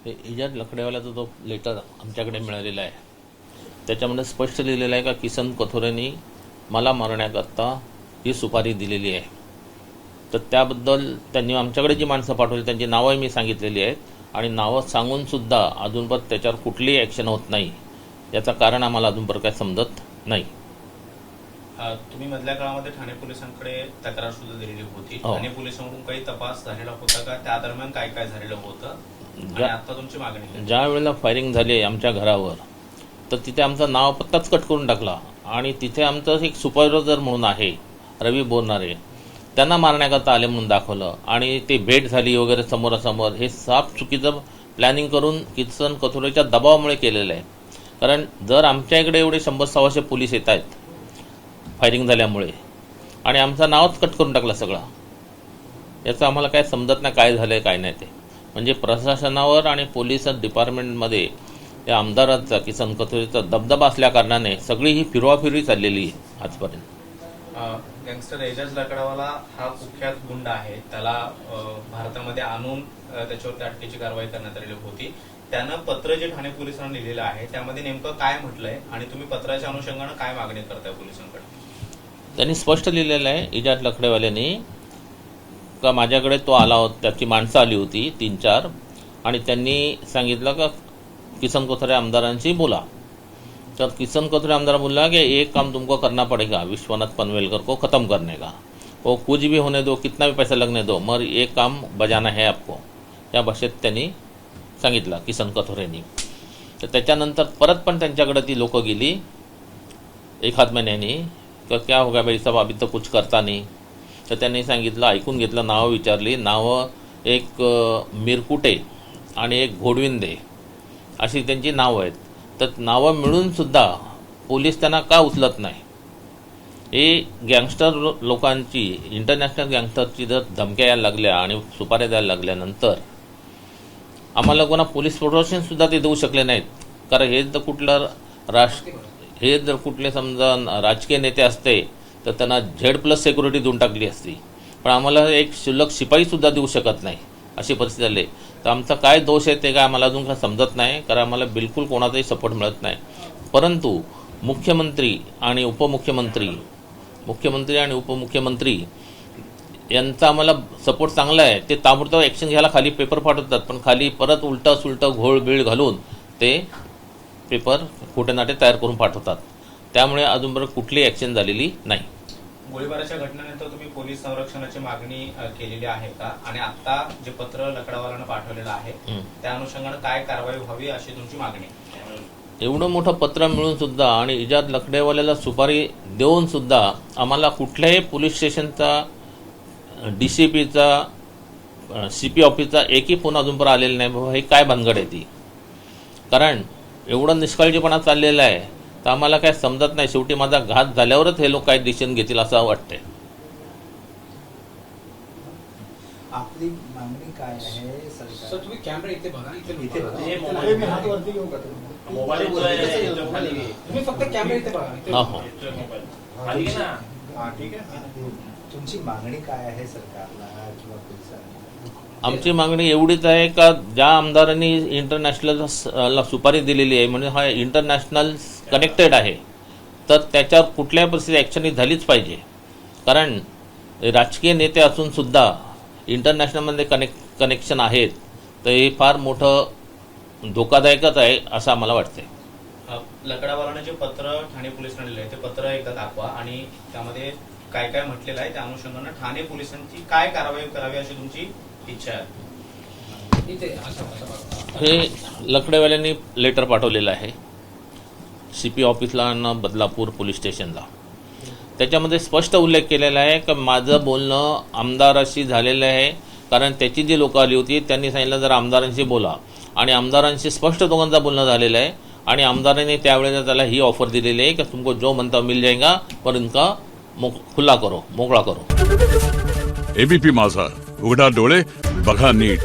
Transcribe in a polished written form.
हे इजाज लकडेवाल्याचा जो लेटर आमच्याकडे मिळालेला आहे त्याच्यामध्ये स्पष्ट लिहिलेलं आहे का किसन कथोरेंनी मला मारण्याकरता ही सुपारी दिलेली आहे. तर त्याबद्दल त्यांनी आमच्याकडे जी माणसं पाठवली त्यांची नावंही मी सांगितलेली आहेत आणि नावं सांगूनसुद्धा अजूनपर्यंत त्याच्यावर कुठलीही ॲक्शन होत नाही. याचं कारण आम्हाला अजूनपर्यंत काय समजत नाही. तुम्ही मधल्या काळामध्ये ठाणे पोलिसांकडे तक्रार सुद्धा दिलेली होती. हो. ठाणे पोलिसांकडून काही तपास झालेला होता का? त्या दरम्यान काय काय झालेलं होतं आणि आता तुमची मागणी? ज्या वेळेला फायरिंग झाली आमच्या घरावर तर तिथे आमचं नाव पत्ताच कट करून टाकला आणि तिथे आमचं एक सुपरवायझर म्हणून आहे रवी बोरणारे त्यांना मारण्याकरता आले म्हणून दाखवलं आणि ते भेट झाली वगैरे समोरासमोर. हे साफ चुकीचं प्लॅनिंग करून किसन कथोरेच्या दबावामुळे केलेलं आहे. कारण जर आमच्या इकडे एवढे 100-100 पोलीस येत आहेत फायरिंग झाल्यामुळे आणि आमचं नावच कट करून टाकलं सगळं, याचं आम्हाला काय समजत नाही काय झालं आहे काय नाही. ते म्हणजे प्रशासनावर आणि पोलीस डिपार्टमेंटमध्ये या आमदाराचा किसन कथोरेचा दबदबा असल्याकारणाने सगळी ही फिरवाफिरवी चाललेली आहे आजपर्यंत. गँगस्टर एजाज लकडावाला हा कुख्यात गुंड आहे. त्याला भारतामध्ये आणून त्याच्यावरती अटकेची कारवाई करण्यात आलेली होती. त्यानं पत्र जे ठाणे पोलिसांना लिहिलेलं आहे त्यामध्ये नेमकं काय म्हटलंय आणि तुम्ही पत्राच्या अनुषंगानं काय मागणी करताय पोलिसांकडे? त्यांनी स्पष्ट लिहिलेलं आहे इजाज लकडेवाल्यांनी का माझ्याकडे तो आला होता, त्याची माणसं आली होती 3-4 आणि त्यांनी सांगितलं का किसन कथोरे आमदारांशी बोला. तर किसन कथोरे आमदार बोला कि एक काम तुमको करना पड़ेगा विश्वनाथ पनवेलकर को ख़त्म करने का. वो कुछ भी होने दो, कितना भी पैसा लगने दो, मगर एक काम बजाना है आपको, या भाषेत त्यांनी सांगितलं किसन कथोरेंनी. तर त्याच्यानंतर परत पण त्यांच्याकडे ती लोकं गेली 1-8 महिन्यांनी तर क्या होगा भाई साहब अभी तो कुछ करता नहीं. तर त्यांनी सांगितलं, ऐकून घेतलं, नावं विचारली. नावं एक मिरकुटे आणि एक घोडविंदे अशी त्यांची नावं आहेत. तर नावं मिळूनसुद्धा पोलीस त्यांना का उचलत नाही? हे गँगस्टर लोकांची इंटरनॅशनल गँगस्टरची जर धमक्या यायला लागल्या आणि सुपाऱ्या द्यायला लागल्यानंतर आम्हाला कोणा पोलीस प्रोटेक्शनसुद्धा ते देऊ शकले नाहीत. कारण हे जर कुठलं हे जर कुठले समजा राजकीय नेते असते तर त्यांना Z+ सिक्युरिटी देऊन टाकली असती. पण आम्हाला एक शिल्लक शिपाईसुद्धा देऊ शकत नाही अशी परिस्थिती झाली. तर आमचा काय दोष आहे ते काय आम्हाला अजून काय समजत नाही. कारण आम्हाला बिलकुल कोणाचाही सपोर्ट मिळत नाही. परंतु मुख्यमंत्री आणि उपमुख्यमंत्री यांचा आम्हाला सपोर्ट चांगला आहे. ते ताबडतोब ॲक्शन घ्यायला खाली पेपर पाठवतात पण खाली परत उलटं सुलटं घोळबिळ घालून ते पेपर खोटेनाटे तयार करून पाठवतात. त्यामुळे अजूनपर्यंत कुठलीही ॲक्शन झालेली नाही. गोळीबाराच्या घटनेनंतर तुम्ही पोलीस संरक्षणाची मागणी केलेली आहे का? आणि आता जे पत्र लकडावालानं पाठवलेलं आहे त्या अनुषंगानं काय कारवाई व्हावी अशी तुमची मागणी? एवढं मोठं पत्र मिळून सुद्धा आणि इजाज लकडेवाल्याला सुपारी देऊन सुद्धा आम्हाला कुठल्याही पोलीस स्टेशनचा DCPचा CP ऑफिसचा एकही फोन अजूनपर्यंत आलेला नाही. बाबा हे काय भानगड आहे ती? कारण एवढं निष्काळजीपणा चाललेला आहे तर आम्हाला काय समजत नाही. शेवटी माझा घात झाल्यावरच हे लोक काय डिसिजन घेतील असं वाटतंय. आपली मागणी काय आहे सरकार? सर तुम्ही कॅमेरा इथे बघा, इथे बघा. हे मोबाईल मी हात वरती घेऊ का तुम्ही फक्त कॅमेरा इथे बघा. इथे हो, हो. खाली घे ना. हा ठीक आहे. तुमची मागणी काय आहे सरकारला किंवा पोलिसांना? आमची मागणी एवढीच आहे का ज्या आमदारांनी इंटरनॅशनलला सुपारी दिलेली आहे म्हणजे हा इंटरनॅशनल कनेक्टेड आहे तर त्याच्यावर कुठल्याही परिस्थितीत ॲक्शन झालीच पाहिजे. कारण राजकीय नेते असूनसुद्धा इंटरनॅशनलमध्ये कनेक्शन आहेत तर हे फार मोठं धोकादायकच आहे असं आम्हाला वाटतंय. लकडावालानं जे पत्र ठाणे पोलिसांना लिहिलं आहे ते पत्र एकदा दाखवा आणि त्यामध्ये काय काय म्हटलेलं आहे त्या अनुषंगानं ठाणे पोलिसांची काय कारवाई करावी अशी तुमची इच्छा आहे? इथे असं बघा. हे लकडेवाल्यांनी लेटर पाठवलेलं आहे CP ऑफिसला आणि बदलापूर पोलीस स्टेशनला. त्याच्यामध्ये स्पष्ट उल्लेख केलेला आहे की माझं बोलणं आमदाराशी झालेलं आहे. कारण त्याची जी लोकं आली होती त्यांनी सांगितलं जर आमदारांशी बोला आणि आमदारांशी स्पष्ट दोघांचं बोलणं झालेलं आहे आणि आमदारांनी त्यावेळेला त्याला ही ऑफर दिलेली आहे की तुमको जो म्हणता मिल जाएगा पर इनका खुला करो, मोकळा करो. ABP माझा, उघडा डोळे बघा नीट.